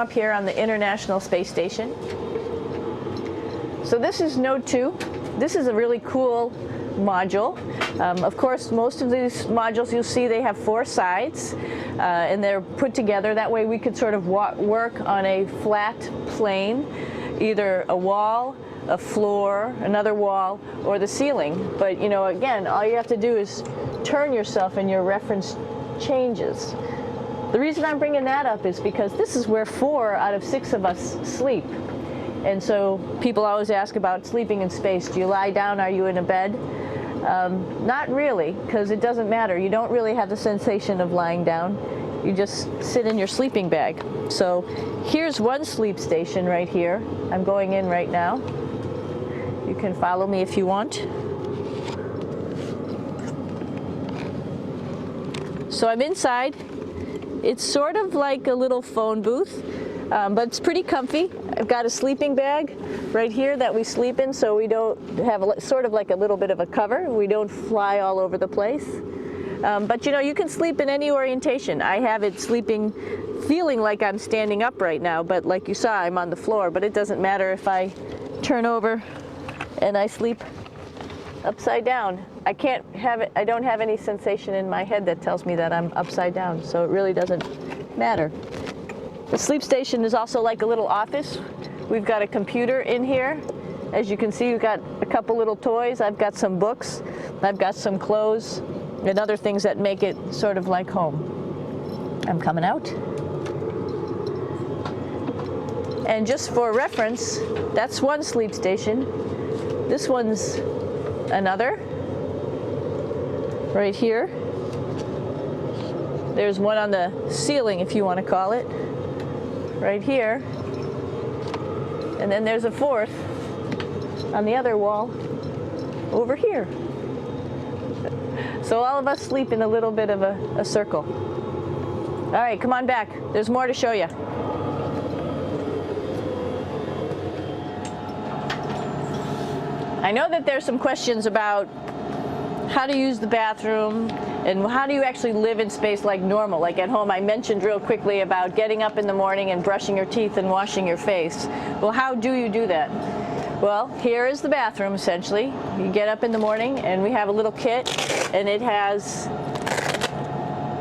Up here on the International Space Station. So this is Node 2. This is a really cool module. Of course, most of these modules you'll see they have 4 sides and they're put together. That way we could sort of work on a flat plane, either a wall, a floor, another wall, or the ceiling. But you know, again, all you have to do is turn yourself and your reference changes. The reason I'm bringing that up is because this is where 4 out of 6 of us sleep. And so people always ask about sleeping in space. Do you lie down? Are you in a bed? Not really, because it doesn't matter. You don't really have the sensation of lying down. You just sit in your sleeping bag. So here's one sleep station right here. I'm going in right now. You can follow me if you want. So I'm inside. It's sort of like a little phone booth, but it's pretty comfy. I've got a sleeping bag right here that we sleep in, so we don't have sort of like a little bit of a cover. We don't fly all over the place. But you know, you can sleep in any orientation. I have it sleeping, feeling like I'm standing up right now, but like you saw, I'm on the floor. But it doesn't matter if I turn over and I sleep upside down. I can't have it, I don't have any sensation in my head that tells me that I'm upside down, so it really doesn't matter. The sleep station is also like a little office. We've got a computer in here. As you can see, we've got a couple little toys. I've got some books. I've got some clothes and other things that make it sort of like home. I'm coming out. And just for reference, that's one sleep station. This one's another. Right here. There's one on the ceiling, if you want to call it. Right here. And then there's a 4th on the other wall over here. So all of us sleep in a little bit of a circle. All right, come on back. There's more to show you. I know that there's some questions about how to use the bathroom and how do you actually live in space like normal, like at home. I mentioned real quickly about getting up in the morning and brushing your teeth and washing your face. Well, how do you do that? Well, here is the bathroom essentially. You get up in the morning and we have a little kit and it has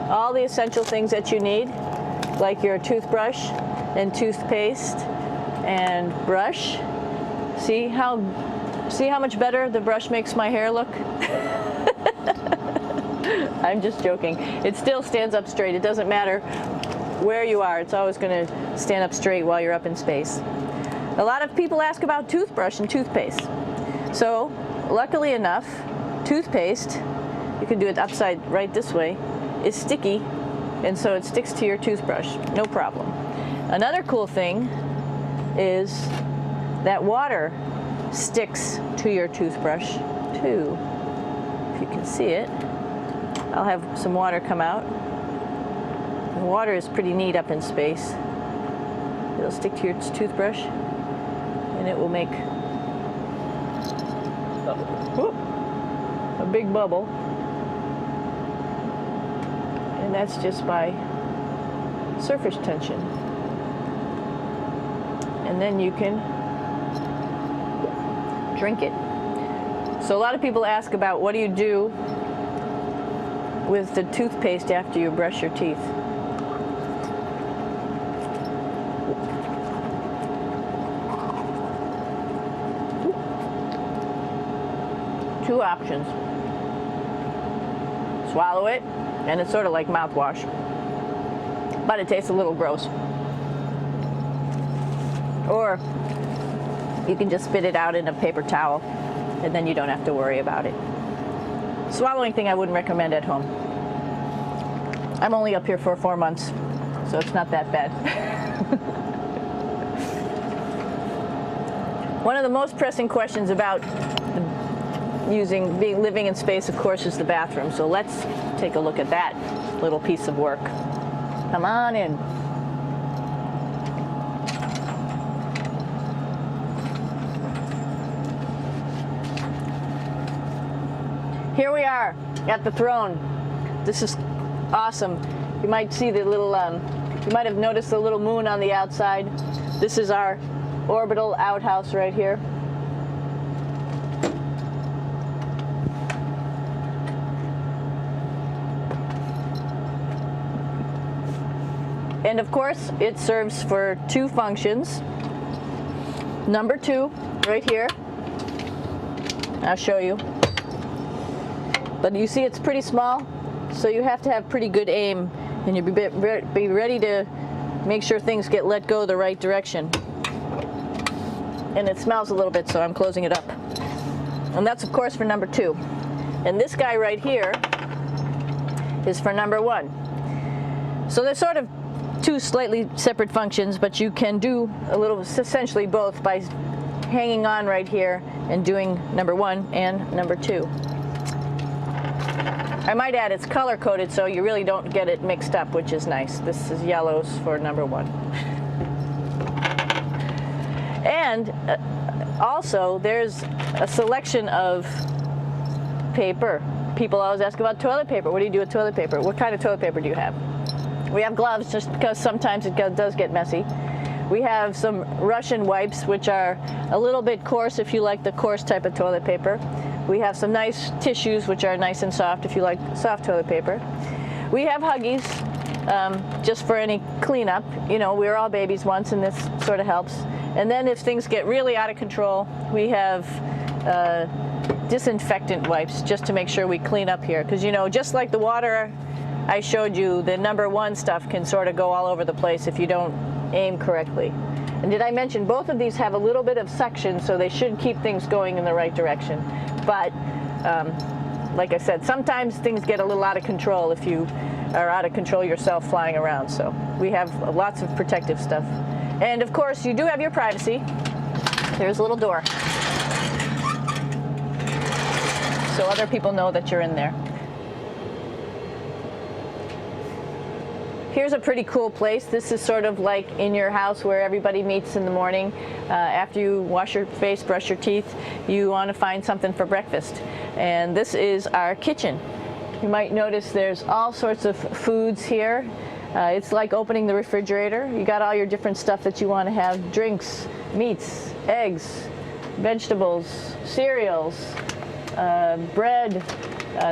all the essential things that you need, like your toothbrush and toothpaste and brush. See how much better the brush makes my hair look? I'm just joking. It still stands up straight. It doesn't matter where you are. It's always going to stand up straight while you're up in space. A lot of people ask about toothbrush and toothpaste. So, luckily enough, toothpaste, you can do it upside right this way, is sticky, and so it sticks to your toothbrush. No problem. Another cool thing is that water sticks to your toothbrush too. If you can see it, I'll have some water come out. The water is pretty neat up in space. It'll stick to your toothbrush and it will make a big bubble, and that's just by surface tension. And then you can drink it. So a lot of people ask about what do you do with the toothpaste after you brush your teeth. Two options. Swallow it, and it's sort of like mouthwash, but it tastes a little gross. Or you can just spit it out in a paper towel, and then you don't have to worry about it. Swallowing thing I wouldn't recommend at home. I'm only up here for 4 months, so it's not that bad. One of the most pressing questions about living in space, of course, is the bathroom. So let's take a look at that little piece of work. Come on in. Here we are at the throne. This is awesome. You might see the little, You might have noticed the little moon on the outside. This is our orbital outhouse right here. And of course, it serves for two functions. Number 2, right here. I'll show you. But you see it's pretty small, so you have to have pretty good aim, and you be ready to make sure things get let go the right direction. And it smells a little bit, so I'm closing it up. And that's of course for number 2. And this guy right here is for number 1. So they're sort of two slightly separate functions, but you can do a little, essentially both, by hanging on right here and doing number 1 and number 2. I might add it's color coded so you really don't get it mixed up, which is nice. This is yellows for number 1. And also there's a selection of paper. People always ask about toilet paper. What do you do with toilet paper? What kind of toilet paper do you have? We have gloves just because sometimes it does get messy. We have some Russian wipes, which are a little bit coarse if you like the coarse type of toilet paper. We have some nice tissues, which are nice and soft if you like soft toilet paper. We have Huggies, just for any cleanup. You know, we were all babies once, and this sort of helps. And then if things get really out of control, we have disinfectant wipes, just to make sure we clean up here. Because, you know, just like the water I showed you, the number 1 stuff can sort of go all over the place if you don't aim correctly. And did I mention both of these have a little bit of suction, so they should keep things going in the right direction. But like I said, sometimes things get a little out of control if you are out of control yourself flying around. So we have lots of protective stuff. And of course, you do have your privacy. There's a little door, so other people know that you're in there. Here's a pretty cool place. This is sort of like in your house where everybody meets in the morning. After you wash your face, brush your teeth, you want to find something for breakfast. And this is our kitchen. You might notice there's all sorts of foods here. It's like opening the refrigerator. You got all your different stuff that you want to have: drinks, meats, eggs, vegetables, cereals, bread,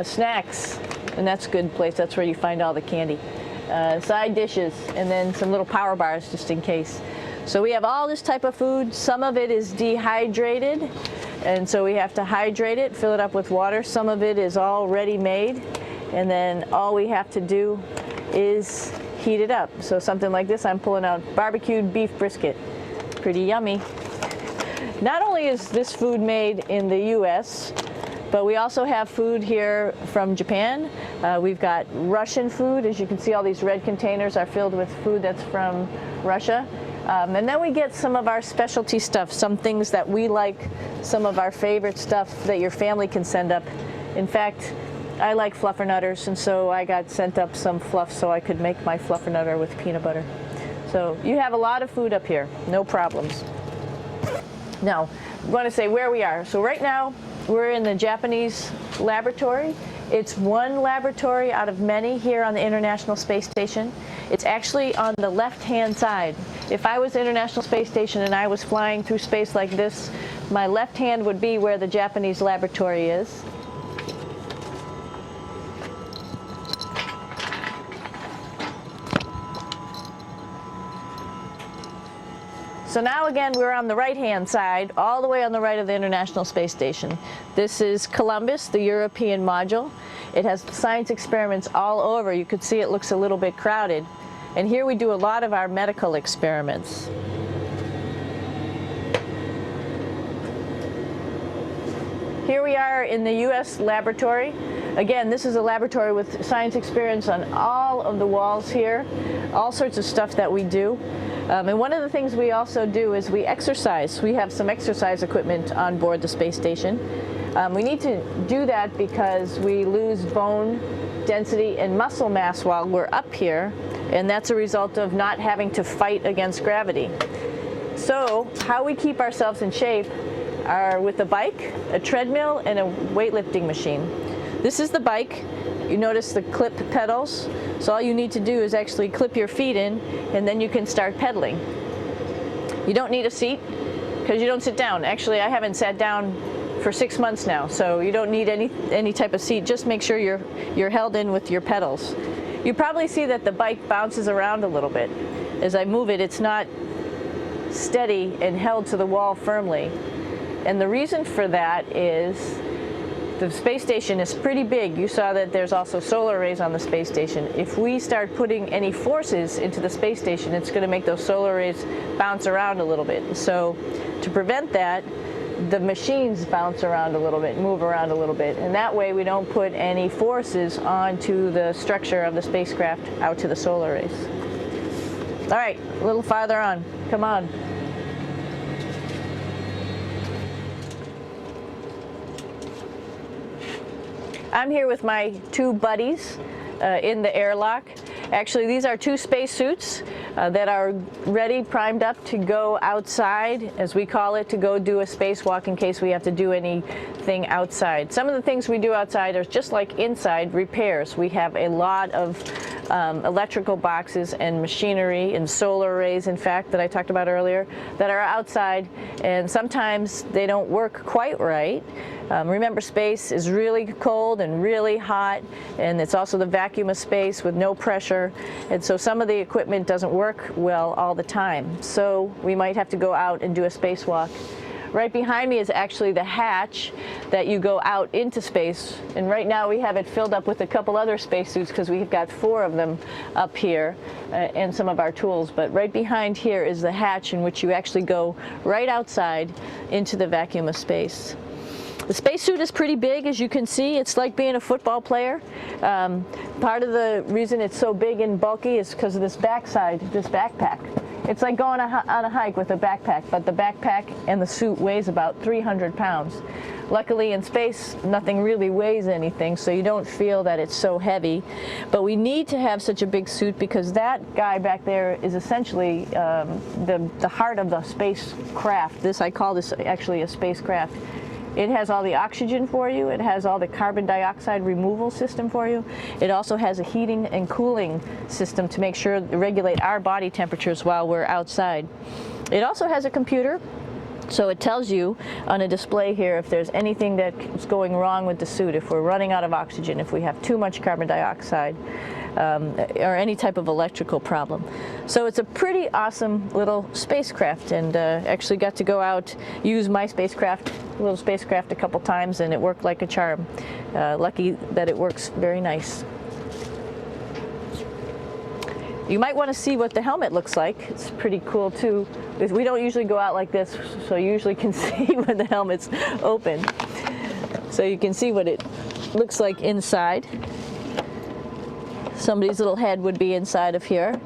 snacks. And that's a good place. That's where you find all the candy. Side dishes, and then some little power bars just in case. So we have all this type of food. Some of it is dehydrated, and so we have to hydrate it, fill it up with water. Some of it is already made, and then all we have to do is heat it up. So something like this, I'm pulling out barbecued beef brisket. Pretty yummy. Not only is this food made in the US, but we also have food here from Japan. We've got Russian food. As you can see, all these red containers are filled with food that's from Russia. And then we get some of our specialty stuff, some things that we like, some of our favorite stuff that your family can send up. In fact, I like fluffernutters, and so I got sent up some fluff so I could make my fluffernutter with peanut butter. So you have a lot of food up here, no problems. Now, I'm going to say where we are. So right now, we're in the Japanese laboratory. It's one laboratory out of many here on the International Space Station. It's actually on the left-hand side. If I was International Space Station and I was flying through space like this, my left hand would be where the Japanese laboratory is. So now again, we're on the right-hand side, all the way on the right of the International Space Station. This is Columbus, the European module. It has science experiments all over. You could see it looks a little bit crowded. And here we do a lot of our medical experiments. Here we are in the US laboratory. Again, this is a laboratory with science experiments on all of the walls here, all sorts of stuff that we do. And one of the things we also do is we exercise. We have some exercise equipment on board the space station. We need to do that because we lose bone density and muscle mass while we're up here, and that's a result of not having to fight against gravity. So how we keep ourselves in shape are with a bike, a treadmill, and a weightlifting machine. This is the bike. You notice the clip pedals. So all you need to do is actually clip your feet in, and then you can start pedaling. You don't need a seat because you don't sit down. Actually, I haven't sat down for 6 months now, so you don't need any type of seat. Just make sure you're held in with your pedals. You probably see that the bike bounces around a little bit. As I move it, it's not steady and held to the wall firmly. And the reason for that is the space station is pretty big. You saw that there's also solar arrays on the space station. If we start putting any forces into the space station, it's going to make those solar arrays bounce around a little bit. So to prevent that, the machines bounce around a little bit, move around a little bit, and that way we don't put any forces onto the structure of the spacecraft out to the solar arrays. All right, a little farther on. Come on. I'm here with my two buddies in the airlock. Actually, these are two spacesuits that are ready, primed up to go outside, as we call it, to go do a spacewalk in case we have to do anything outside. Some of the things we do outside are just like inside, repairs. We have a lot of electrical boxes and machinery and solar arrays, in fact, that I talked about earlier, that are outside, and sometimes they don't work quite right. Remember, space is really cold and really hot, and it's also the vacuum of space with no pressure, and so some of the equipment doesn't work well all the time. So we might have to go out and do a spacewalk. Right behind me is actually the hatch that you go out into space, and right now we have it filled up with a couple other spacesuits because we've got 4 of them up here and some of our tools. But right behind here is the hatch in which you actually go right outside into the vacuum of space. The spacesuit is pretty big, as you can see. It's like being a football player. Part of the reason it's so big and bulky is because of this backside, this backpack. It's like going on a hike with a backpack, but the backpack and the suit weighs about 300 pounds. Luckily in space, nothing really weighs anything, so you don't feel that it's so heavy. But we need to have such a big suit because that guy back there is essentially the heart of the spacecraft. I call this actually a spacecraft. It has all the oxygen for you. It has all the carbon dioxide removal system for you. It also has a heating and cooling system to make sure to regulate our body temperatures while we're outside. It also has a computer, so it tells you on a display here if there's anything that's going wrong with the suit, if we're running out of oxygen, if we have too much carbon dioxide, or any type of electrical problem. So it's a pretty awesome little spacecraft, and actually got to go out, use my little spacecraft a couple times, and it worked like a charm. Lucky that it works very nice. You might want to see what the helmet looks like. It's pretty cool too. We don't usually go out like this, so you usually can see when the helmet's open. So you can see what it looks like inside. Somebody's little head would be inside of here.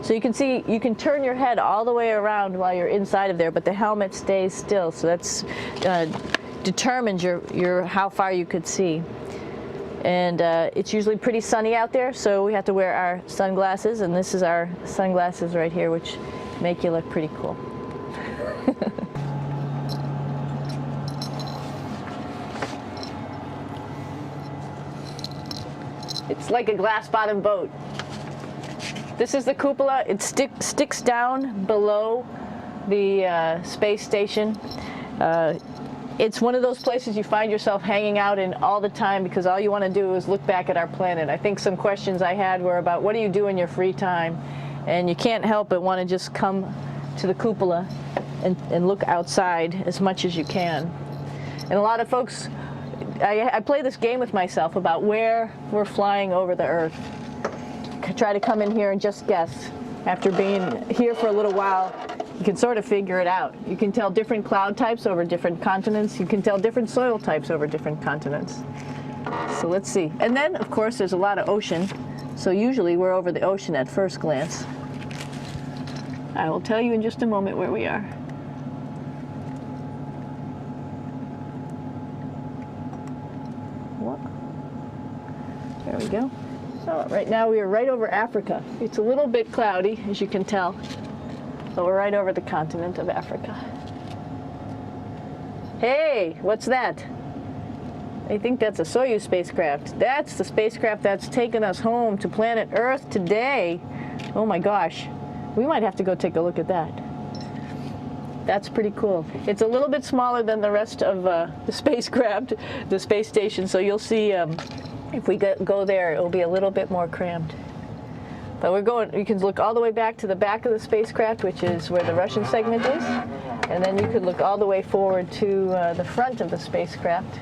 So you can see, you can turn your head all the way around while you're inside of there, but the helmet stays still. So that's determines how far you could see. And it's usually pretty sunny out there, so we have to wear our sunglasses, and this is our sunglasses right here, which make you look pretty cool. It's like a glass-bottom boat. This is the cupola. It sticks down below the space station. It's one of those places you find yourself hanging out in all the time because all you want to do is look back at our planet. I think some questions I had were about what do you do in your free time? And you can't help but want to just come to the cupola and look outside as much as you can. And a lot of folks, I play this game with myself about where we're flying over the Earth. Try to come in here and just guess. After being here for a little while, you can sort of figure it out. You can tell different cloud types over different continents. You can tell different soil types over different continents. So let's see. And then, of course, there's a lot of ocean. So usually we're over the ocean at first glance. I will tell you in just a moment where we are. There we go. So right now we are right over Africa. It's a little bit cloudy, as you can tell, but we're right over the continent of Africa. Hey, what's that? I think that's a Soyuz spacecraft. That's the spacecraft that's taken us home to planet Earth today. Oh my gosh. We might have to go take a look at that. That's pretty cool. It's a little bit smaller than the rest of the spacecraft, the space station, so you'll see if we go there, it'll be a little bit more crammed. But we're going, you can look all the way back to the back of the spacecraft, which is where the Russian segment is, and then you could look all the way forward to the front of the spacecraft,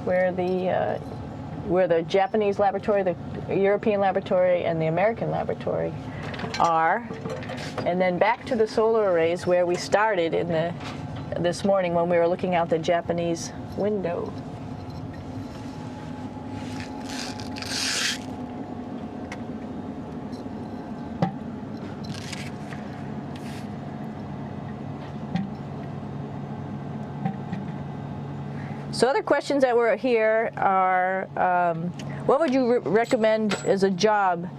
where the Japanese laboratory, the European laboratory, and the American laboratory are, and then back to the solar arrays where we started this morning when we were looking out the Japanese window. So other questions that were here are, what would you recommend as a job,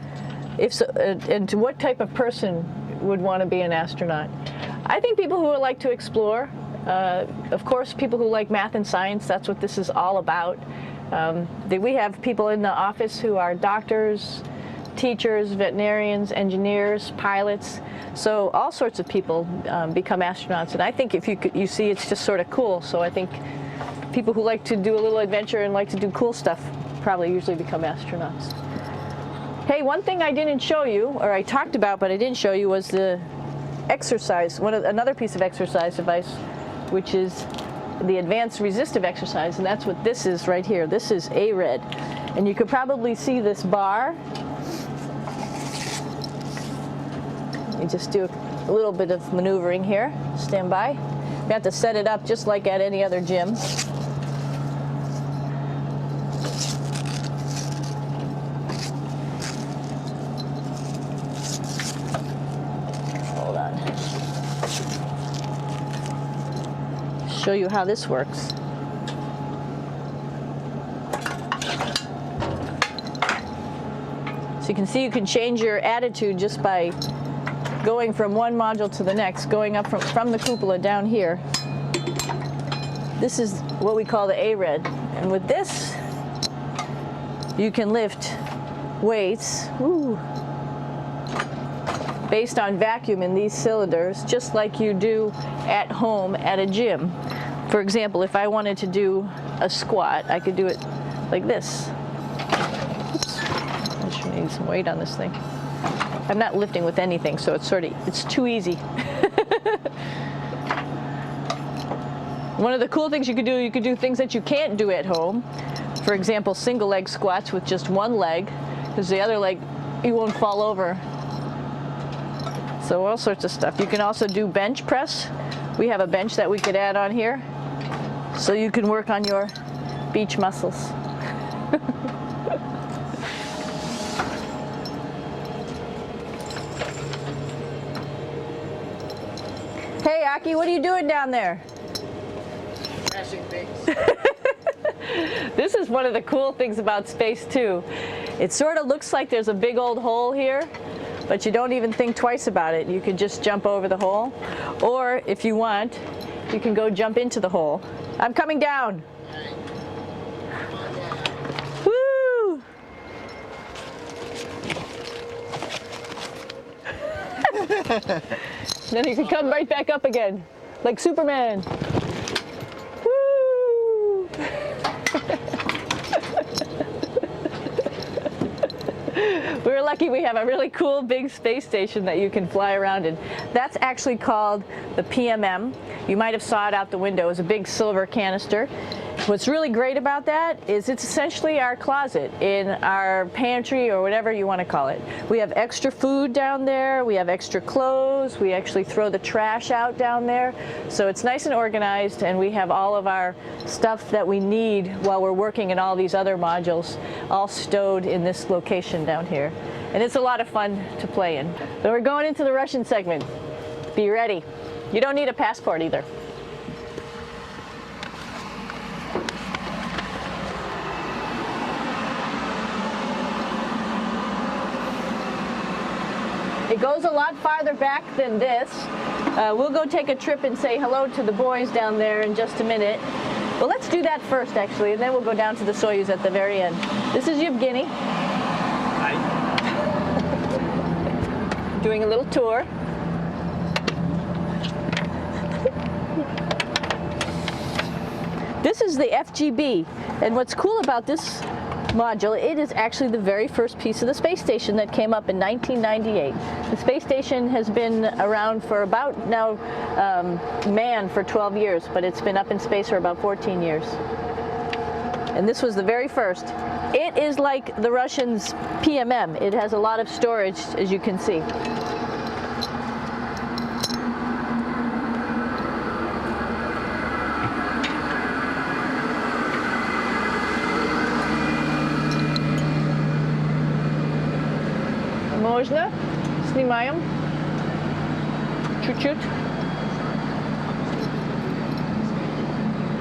if so, and to what type of person would want to be an astronaut? I think people who would like to explore, of course people who like math and science, that's what this is all about. We have people in the office who are doctors, teachers, veterinarians, engineers, pilots, so all sorts of people become astronauts, and I think if you see it's just sort of cool, so I think people who like to do a little adventure and like to do cool stuff probably usually become astronauts. Hey, one thing I didn't show you, or I talked about but I didn't show you, was the exercise, another piece of exercise device, which is the advanced resistive exercise, and that's what this is right here. This is ARED, and you could probably see this bar. Let me just do a little bit of maneuvering here. Stand by. You have to set it up just like at any other gym. Show you how this works. So you can see you can change your attitude just by going from one module to the next, going up from the cupola down here. This is what we call the ARED, and with this you can lift weights based on vacuum in these cylinders, just like you do at home at a gym. For example, if I wanted to do a squat, I could do it like this. Oops. I should need some weight on this thing. I'm not lifting with anything, so it's too easy. One of the cool things you could do things that you can't do at home. For example, single leg squats with just one leg, because the other leg, you won't fall over. So all sorts of stuff. You can also do bench press. We have a bench that we could add on here, so you can work on your beach muscles. Hey Aki, what are you doing down there? Crashing things. This is one of the cool things about space too. It sort of looks like there's a big old hole here, but you don't even think twice about it. You can just jump over the hole, or if you want, you can go jump into the hole. I'm coming down. Woo! Then you can come right back up again, like Superman. Woo! We're lucky we have a really cool big space station that you can fly around in. That's actually called the PMM. You might have saw it out the window. It's a big silver canister. What's really great about that is it's essentially our closet in our pantry, or whatever you want to call it. We have extra food down there, we have extra clothes, we actually throw the trash out down there. So it's nice and organized, and we have all of our stuff that we need while we're working in all these other modules all stowed in this location down here. And it's a lot of fun to play in. So we're going into the Russian segment. Be ready. You don't need a passport either. It goes a lot farther back than this. We'll go take a trip and say hello to the boys down there in just a minute. Well, let's do that first, actually, and then we'll go down to the Soyuz at the very end. This is Yevgeny. Hi. Doing a little tour. This is the FGB, and what's cool about this module, it is actually the very first piece of the space station that came up in 1998. The space station has been around for about now manned for 12 years, but it's been up in space for about 14 years. And this was the very first. It is like the Russians' PMM. It has a lot of storage, as you can see. Можно? Снимаем. Чуть-чуть.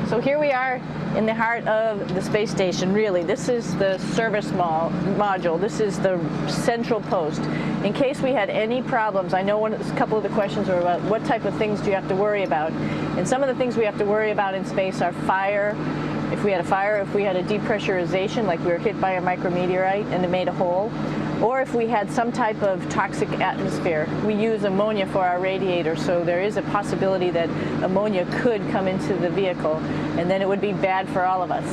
So here we are in the heart of the space station, really. This is the service module. This is the central post. In case we had any problems, I know a couple of the questions were about what type of things do you have to worry about. And some of the things we have to worry about in space are fire. If we had a fire, if we had a depressurization, like we were hit by a micrometeorite and it made a hole, or if we had some type of toxic atmosphere. We use ammonia for our radiator, so there is a possibility that ammonia could come into the vehicle, and then it would be bad for all of us.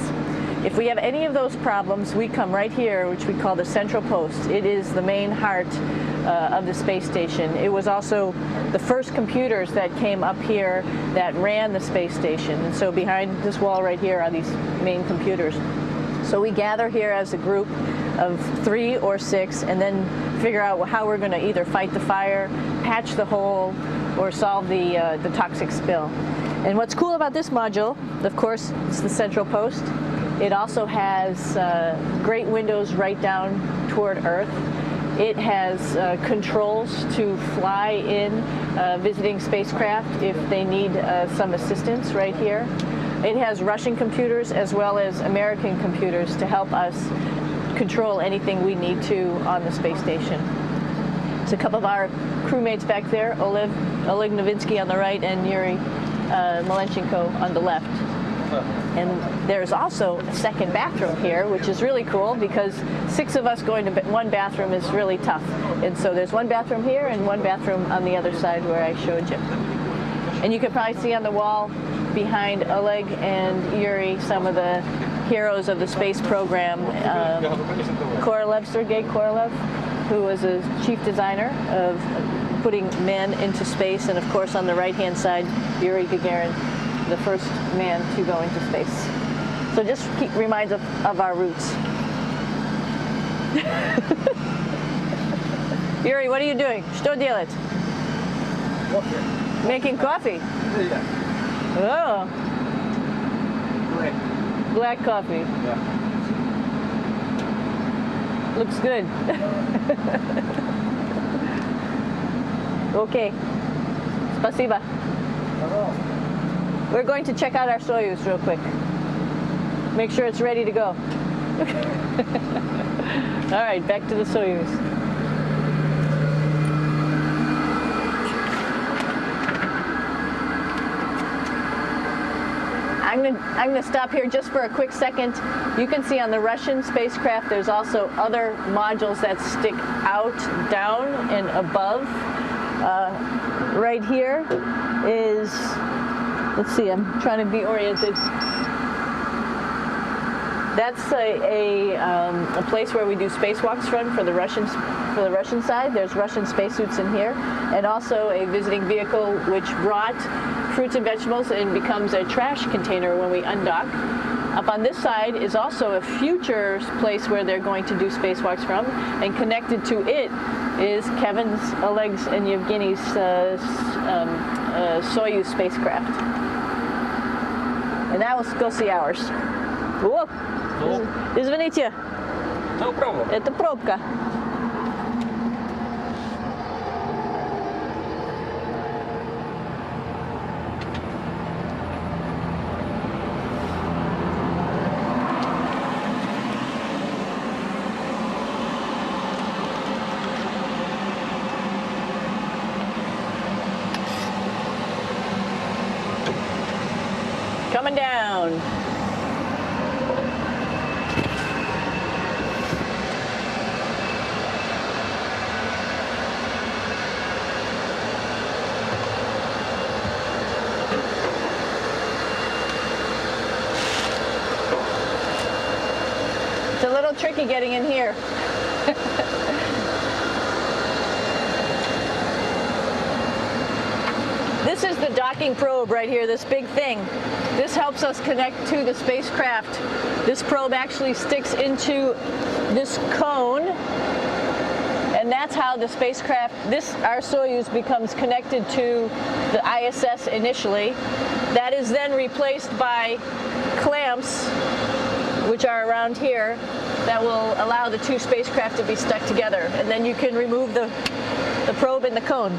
If we have any of those problems, we come right here, which we call the central post. It is the main heart of the space station. It was also the first computers that came up here that ran the space station, and so behind this wall right here are these main computers. So we gather here as a group of 3 or 6 and then figure out how we're going to either fight the fire, patch the hole, or solve the toxic spill. And what's cool about this module, of course, it's the central post. It also has great windows right down toward Earth. It has controls to fly in visiting spacecraft if they need some assistance right here. It has Russian computers as well as American computers to help us control anything we need to on the space station. It's a couple of our crewmates back there, Oleg Novinsky on the right and Yuri Malenchenko on the left. And there's also a second bathroom here, which is really cool because 6 of us going to one bathroom is really tough. And so there's one bathroom here and one bathroom on the other side where I showed you. And you can probably see on the wall behind Oleg and Yuri some of the heroes of the space program. Korolev, Sergei Korolev, who was a chief designer of putting men into space, and of course on the right-hand side, Yuri Gagarin, the first man to go into space. So just reminds us of our roots. Yuri, what are you doing? Что делать? Making coffee. Oh. Black coffee. Yeah. Looks good. Okay. Спасибо. We're going to check out our Soyuz real quick. Make sure it's ready to go. All right, back to the Soyuz. I'm going to stop here just for a quick second. You can see on the Russian spacecraft there's also other modules that stick out, down, and above. Right here is, let's see, I'm trying to be oriented. That's a place where we do spacewalks from for the Russian side. There's Russian spacesuits in here, and also a visiting vehicle which brought fruits and vegetables and becomes a trash container when we undock. Up on this side is also a future place where they're going to do spacewalks from, and connected to it is Kevin's, Oleg's, and Yevgeny's Soyuz spacecraft. And now let's go see ours. Whoa! Извините. No problem. Это пробка. Coming down. cone. It's a little tricky getting in here. This is the docking probe right here, this big thing. This helps us connect to the spacecraft. This probe actually sticks into this cone, and that's how the spacecraft, our Soyuz, becomes connected to the ISS initially. That is then replaced by clamps, which are around here, that will allow the two spacecraft to be stuck together. And then you can remove the probe and the cone.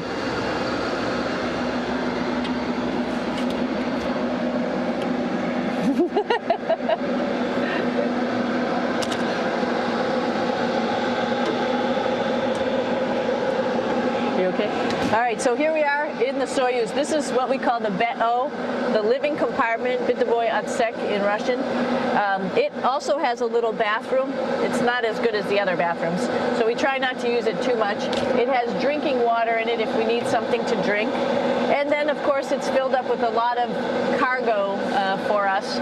You okay? All right, so here we are in the Soyuz. This is what we call the BEO, the living compartment, bytovoy odsek in Russian. It also has a little bathroom. It's not as good as the other bathrooms, so we try not to use it too much. It has drinking water in it if we need something to drink. And then, of course, it's filled up with a lot of cargo for us.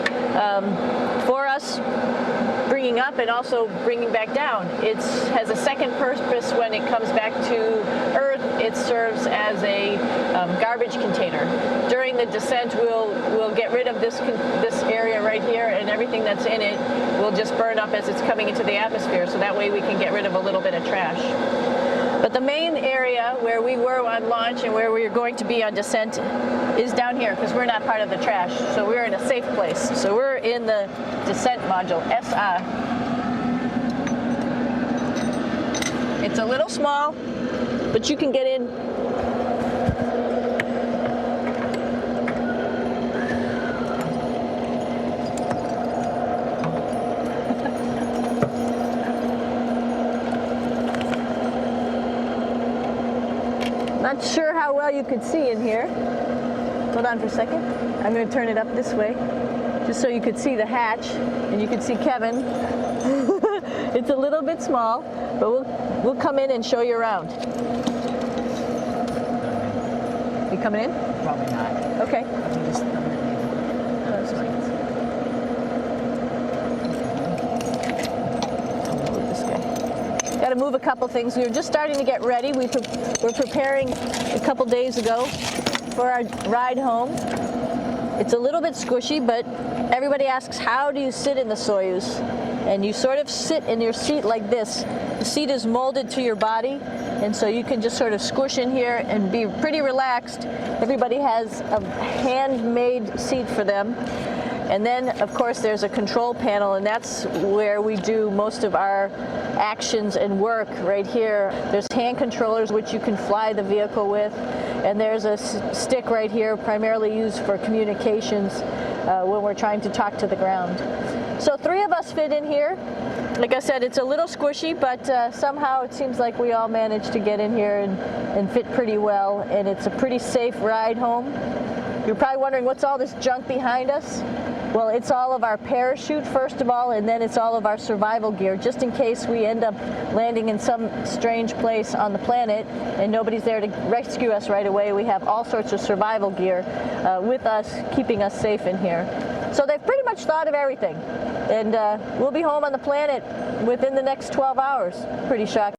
Bringing up and also bringing back down. It has a second purpose when it comes back to Earth. It serves as a garbage container. During the descent, we'll get rid of this area right here, and everything that's in it will just burn up as it's coming into the atmosphere, so that way we can get rid of a little bit of trash. But the main area where we were on launch and where we're going to be on descent is down here, because we're not part of the trash. So we're in a safe place. So we're in the descent module, SA. It's a little small, but you can get in. Not sure how well you could see in here. Hold on for a second. I'm going to turn it up this way, just so you could see the hatch and you could see Kevin. It's a little bit small, but we'll come in and show you around. You coming in? Probably not. Okay. Got to move a couple things. We were just starting to get ready. We're preparing a couple days ago for our ride home. It's a little bit squishy, but everybody asks, how do you sit in the Soyuz? And you sort of sit in your seat like this. The seat is molded to your body, and so you can just sort of squish in here and be pretty relaxed. Everybody has a handmade seat for them. And then, of course, there's a control panel, and that's where we do most of our actions and work right here. There's hand controllers which you can fly the vehicle with, and there's a stick right here primarily used for communications when we're trying to talk to the ground. So 3 of us fit in here. Like I said, it's a little squishy, but somehow it seems like we all managed to get in here and fit pretty well, and it's a pretty safe ride home. You're probably wondering, what's all this junk behind us? Well, it's all of our parachute, first of all, and then it's all of our survival gear, just in case we end up landing in some strange place on the planet and nobody's there to rescue us right away. We have all sorts of survival gear with us, keeping us safe in here. So they've pretty much thought of everything. And we'll be home on the planet within the next 12 hours. Pretty shocking.